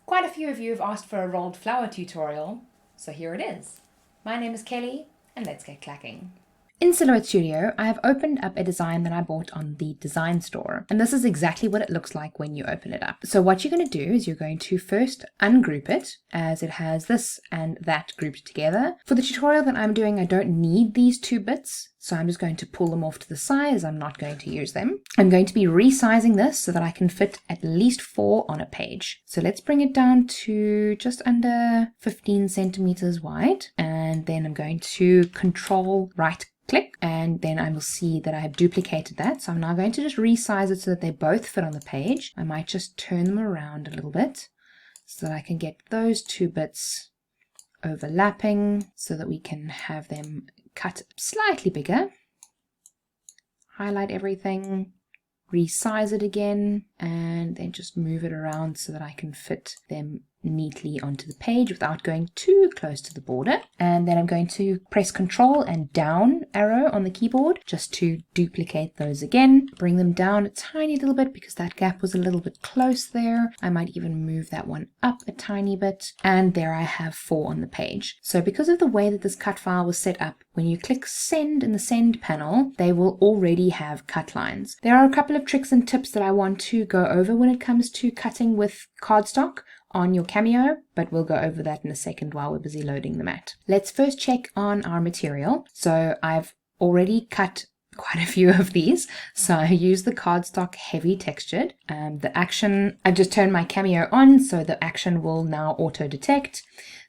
Quite a few of you have asked for a rolled flower tutorial, so here it is. My name is Kelly, and let's get clacking. In Silhouette Studio, I have opened up a design that I bought on the design store, and this is exactly what it looks like when you open it up. So what you're going to do is you're going to first ungroup it, as it has this and that grouped together. For the tutorial that I'm doing, I don't need these two bits, so I'm just going to pull them off to the side as I'm not going to use them. I'm going to be resizing this so that I can fit at least 4 on a page. So let's bring it down to just under 15 centimeters wide, and then I'm going to control right click, and then I will see that I have duplicated that. So I'm now going to just resize it so that they both fit on the page. I might just turn them around a little bit so that I can get those two bits overlapping so that we can have them cut slightly bigger. Highlight everything, resize it again, and then just move it around so that I can fit them neatly onto the page without going too close to the border. And then I'm going to press Control and down arrow on the keyboard just to duplicate those again. Bring them down a tiny little bit because that gap was a little bit close there. I might even move that one up a tiny bit. And there I have 4 on the page. So because of the way that this cut file was set up, when you click send in the send panel, they will already have cut lines. There are a couple of tricks and tips that I want to go over when it comes to cutting with cardstock on your Cameo, but we'll go over that in a second while we're busy loading the mat. Let's first check on our material. So I've already cut quite a few of these. So I use the cardstock heavy textured. The action, I just turned my Cameo on, so the action will now auto detect.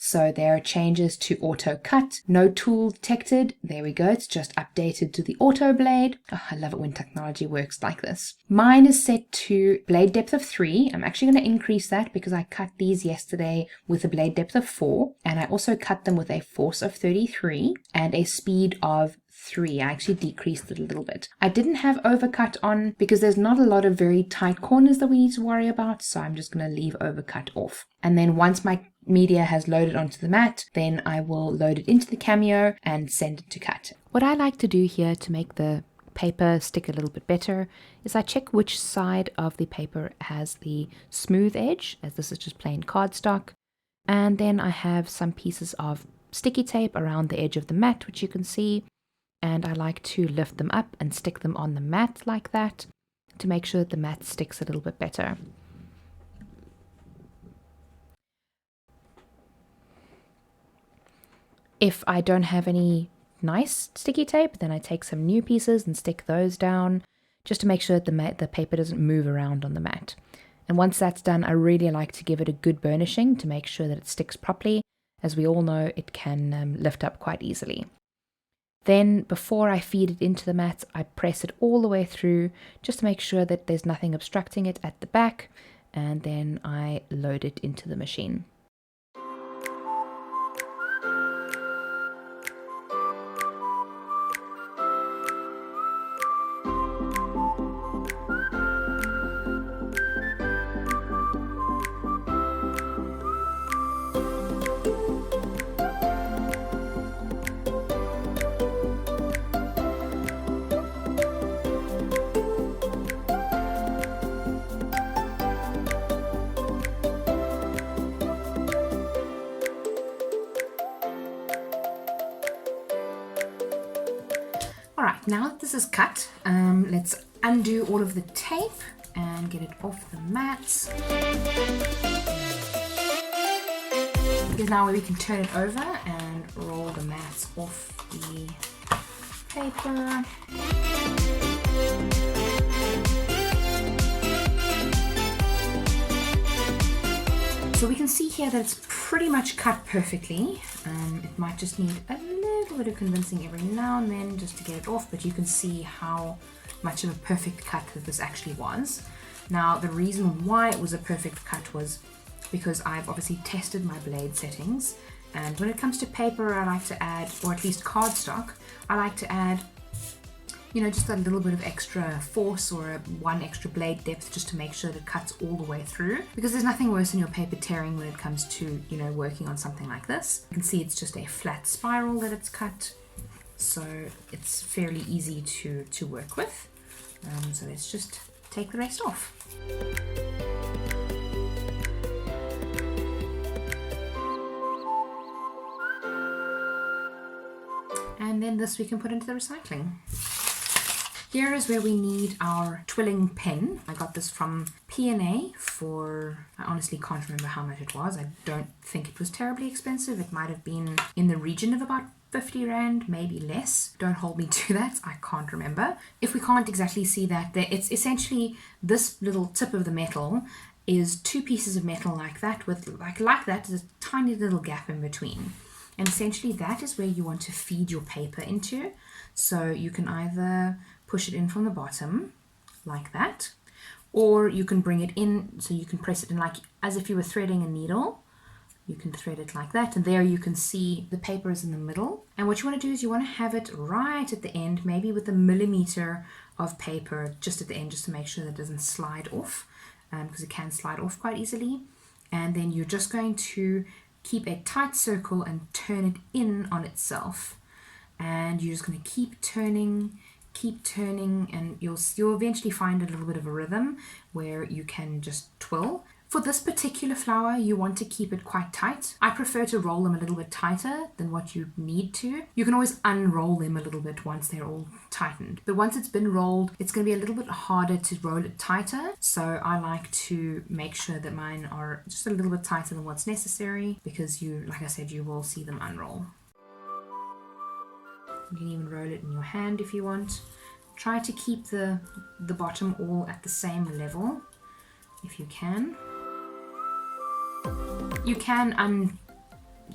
So there are changes to auto cut, no tool detected. There we go. It's just updated to the auto blade. Oh, I love it when technology works like this. Mine is set to blade depth of 3. I'm actually going to increase that because I cut these yesterday with a blade depth of 4. And I also cut them with a force of 33 and a speed of 3. I actually decreased it a little bit. I didn't have overcut on because there's not a lot of very tight corners that we need to worry about. So I'm just going to leave overcut off. And then once my media has loaded onto the mat, then I will load it into the Cameo and send it to cut. What I like to do here to make the paper stick a little bit better is I check which side of the paper has the smooth edge, as this is just plain cardstock. And then I have some pieces of sticky tape around the edge of the mat, which you can see. And I like to lift them up and stick them on the mat like that to make sure that the mat sticks a little bit better. If I don't have any nice sticky tape, then I take some new pieces and stick those down just to make sure that the paper doesn't move around on the mat. And once that's done, I really like to give it a good burnishing to make sure that it sticks properly. As we all know, it can lift up quite easily. Then before I feed it into the mat, I press it all the way through just to make sure that there's nothing obstructing it at the back, and then I load it into the machine. Alright, now that this is cut, let's undo all of the tape and get it off the mat. Here's now where we can turn it over and roll the mats off the paper. So we can see here that it's pretty much cut perfectly. It might just need a little bit of convincing every now and then just to get it off, but you can see how much of a perfect cut that this actually was. Now, the reason why it was a perfect cut was because I've obviously tested my blade settings, and when it comes to paper, I like to add, or at least cardstock, I like to add, you know, just a little bit of extra force or one extra blade depth just to make sure that it cuts all the way through, because there's nothing worse than your paper tearing when it comes to, you know, working on something like this. You can see it's just a flat spiral that it's cut, so it's fairly easy to work with. So let's just take the rest off. And then this we can put into the recycling. Here is where we need our twilling pen. I got this from P&A for, I honestly can't remember how much it was. I don't think it was terribly expensive. It might have been in the region of about 50 Rand, maybe less. Don't hold me to that, I can't remember. If we can't exactly see that, it's essentially this little tip of the metal is two pieces of metal like that with like that, there's a tiny little gap in between. And essentially that is where you want to feed your paper into. So you can either push it in from the bottom like that, or you can bring it in, so you can press it in like as if you were threading a needle. You can thread it like that, and there you can see the paper is in the middle. And what you want to do is you want to have it right at the end, maybe with a millimeter of paper just at the end, just to make sure that it doesn't slide off, because it can slide off quite easily. And then you're just going to keep a tight circle and turn it in on itself. And you're just going to keep turning, and you'll eventually find a little bit of a rhythm where you can just twill. For this particular flower, you want to keep it quite tight. I prefer to roll them a little bit tighter than what you need to. You can always unroll them a little bit once they're all tightened. But once it's been rolled, it's going to be a little bit harder to roll it tighter. So I like to make sure that mine are just a little bit tighter than what's necessary, because like I said, you will see them unroll. You can even roll it in your hand if you want. Try to keep the bottom all at the same level if you can. You can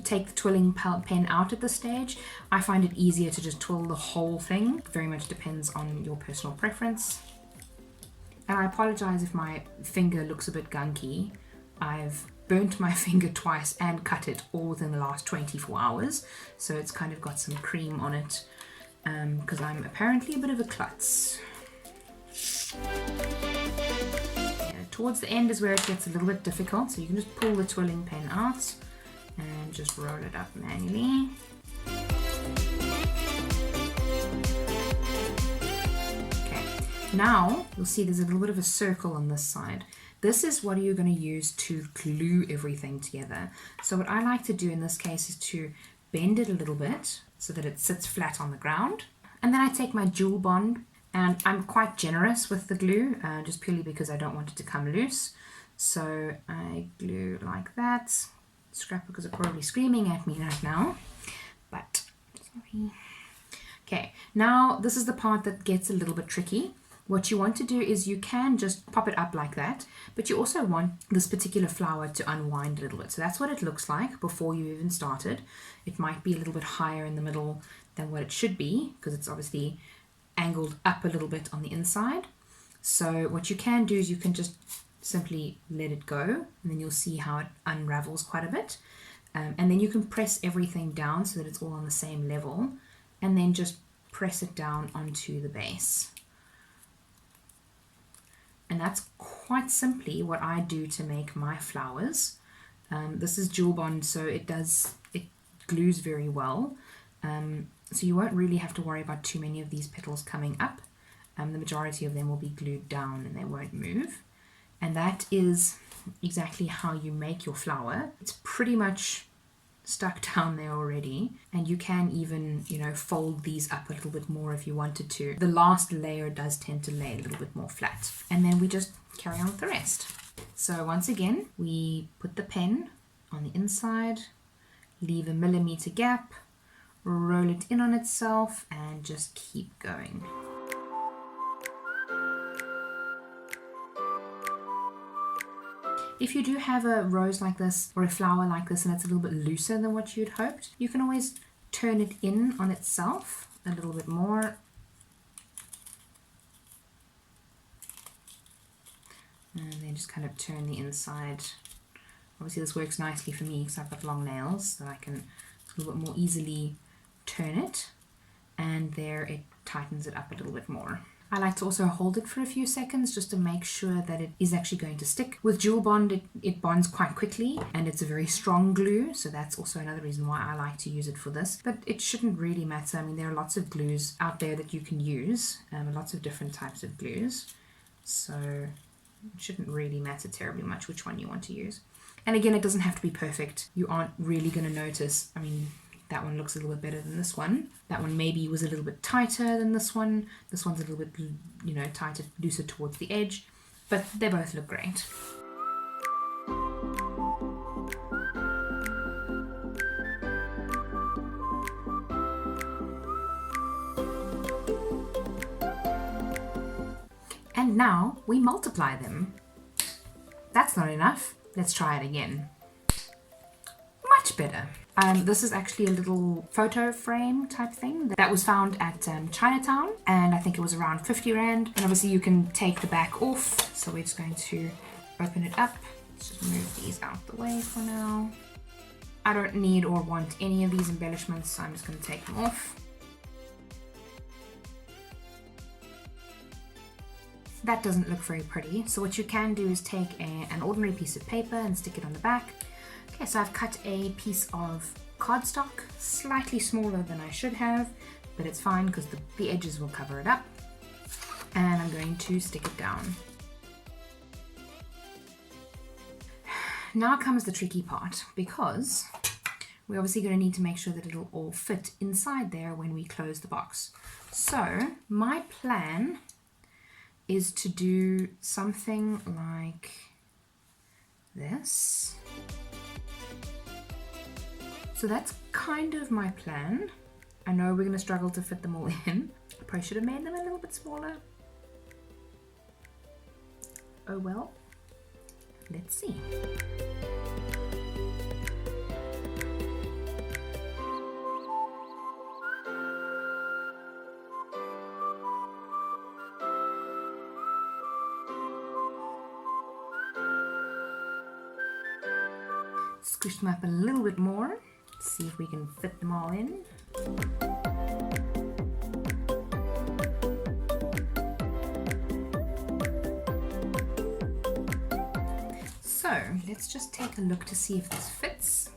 take the twilling pen out at this stage. I find it easier to just twill the whole thing. It very much depends on your personal preference. And I apologize if my finger looks a bit gunky. I've burnt my finger twice and cut it all within the last 24 hours. So it's kind of got some cream on it, because I'm apparently a bit of a klutz. Towards the end is where it gets a little bit difficult, so you can just pull the twilling pen out and just roll it up manually. Okay, now you'll see there's a little bit of a circle on this side. This is what you're going to use to glue everything together. So what I like to do in this case is to bend it a little bit so that it sits flat on the ground. And then I take my jewel bond, and I'm quite generous with the glue, just purely because I don't want it to come loose. So I glue like that. Scrapbook is probably screaming at me right now, but sorry. Okay, now this is the part that gets a little bit tricky. What you want to do is you can just pop it up like that, but you also want this particular flower to unwind a little bit. So that's what it looks like before you even started. It might be a little bit higher in the middle than what it should be, because it's obviously angled up a little bit on the inside. So what you can do is you can just simply let it go, and then you'll see how it unravels quite a bit. And then you can press everything down so that it's all on the same level, and then just press it down onto the base. And that's quite simply what I do to make my flowers. This is jewel bond, so it glues very well. So you won't really have to worry about too many of these petals coming up. The majority of them will be glued down and they won't move. And that is exactly how you make your flower. It's pretty much stuck down there already, and you can even, fold these up a little bit more if you wanted to. The last layer does tend to lay a little bit more flat, and then we just carry on with the rest. So once again, we put the pen on the inside, leave a millimeter gap, roll it in on itself, and just keep going. If you do have a rose like this or a flower like this and it's a little bit looser than what you'd hoped, you can always turn it in on itself a little bit more. And then just kind of turn the inside. Obviously this works nicely for me because I've got long nails, so I can a little bit more easily turn it. And there it tightens it up a little bit more. I like to also hold it for a few seconds just to make sure that it is actually going to stick. With jewel bond, it bonds quite quickly, and it's a very strong glue, so that's also another reason why I like to use it for this. But it shouldn't really matter. I mean, there are lots of glues out there that you can use, lots of different types of glues, so it shouldn't really matter terribly much which one you want to use. And again, it doesn't have to be perfect. You aren't really going to notice. I mean, that one looks a little bit better than this one. That one maybe was a little bit tighter than this one. This one's a little bit, tighter, looser towards the edge, but they both look great. And now we multiply them. That's not enough. Let's try it again. Much better. This is actually a little photo frame type thing that was found at Chinatown, and I think it was around 50 Rand. And obviously you can take the back off, so we're just going to open it up. Let's just move these out the way for now. I don't need or want any of these embellishments, so I'm just going to take them off. That doesn't look very pretty, so what you can do is take an ordinary piece of paper and stick it on the back. Okay, so I've cut a piece of cardstock, slightly smaller than I should have, but it's fine because the edges will cover it up. And I'm going to stick it down. Now comes the tricky part, because we're obviously going to need to make sure that it'll all fit inside there when we close the box. So my plan is to do something like this. So that's kind of my plan. I know we're going to struggle to fit them all in. I probably should have made them a little bit smaller. Oh well, let's see. Squish them up a little bit more. See if we can fit them all in. So let's just take a look to see if this fits.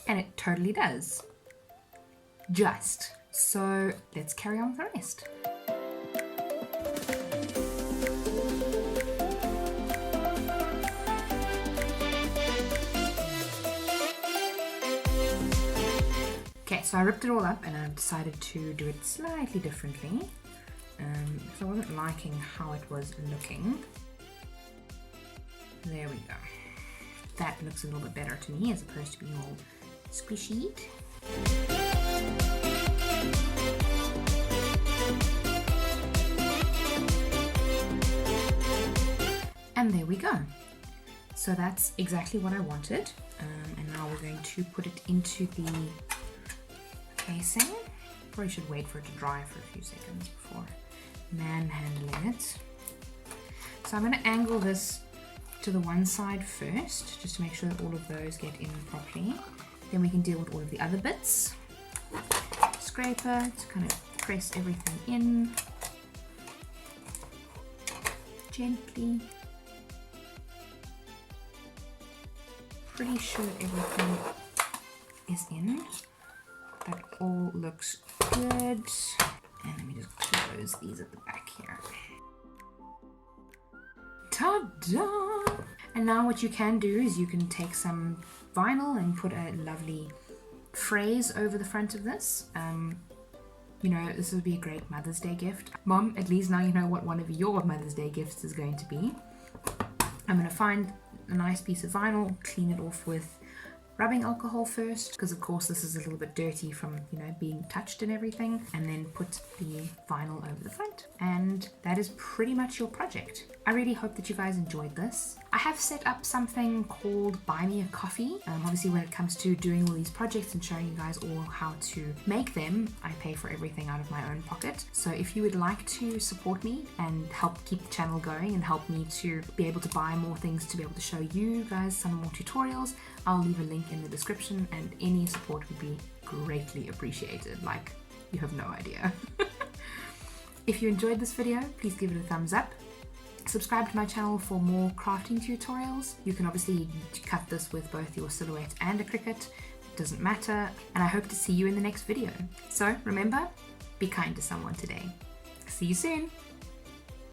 And it totally does. Just. So let's carry on with the rest. Okay, so I ripped it all up and I've decided to do it slightly differently because I wasn't liking how it was looking. There we go. That looks a little bit better to me as opposed to being all squishy. And there we go. So that's exactly what I wanted. And now we're going to put it into the casing. Probably should wait for it to dry for a few seconds before manhandling it. So I'm going to angle this to the one side first, just to make sure that all of those get in properly. Then we can deal with all of the other bits. Scraper to kind of press everything in gently. Pretty sure everything is in. That all looks good. And let me just close these at the back here. Ta-da! And now what you can do is you can take some vinyl and put a lovely phrase over the front of this. You know, this would be a great Mother's Day gift. Mom, at least now you know what one of your Mother's Day gifts is going to be. I'm going to find a nice piece of vinyl, clean it off with rubbing alcohol first, because of course this is a little bit dirty from, you know, being touched and everything, and then put the vinyl over the front. And that is pretty much your project. I really hope that you guys enjoyed this. I have set up something called Buy Me a Coffee. Obviously when it comes to doing all these projects and showing you guys all how to make them, I pay for everything out of my own pocket. So if you would like to support me and help keep the channel going and help me to be able to buy more things to be able to show you guys some more tutorials, I'll leave a link in the description, and any support would be greatly appreciated. Like, you have no idea. If you enjoyed this video, please give it a thumbs up. Subscribe to my channel for more crafting tutorials. You can obviously cut this with both your Silhouette and a Cricut. It doesn't matter. And I hope to see you in the next video. So remember, be kind to someone today. See you soon.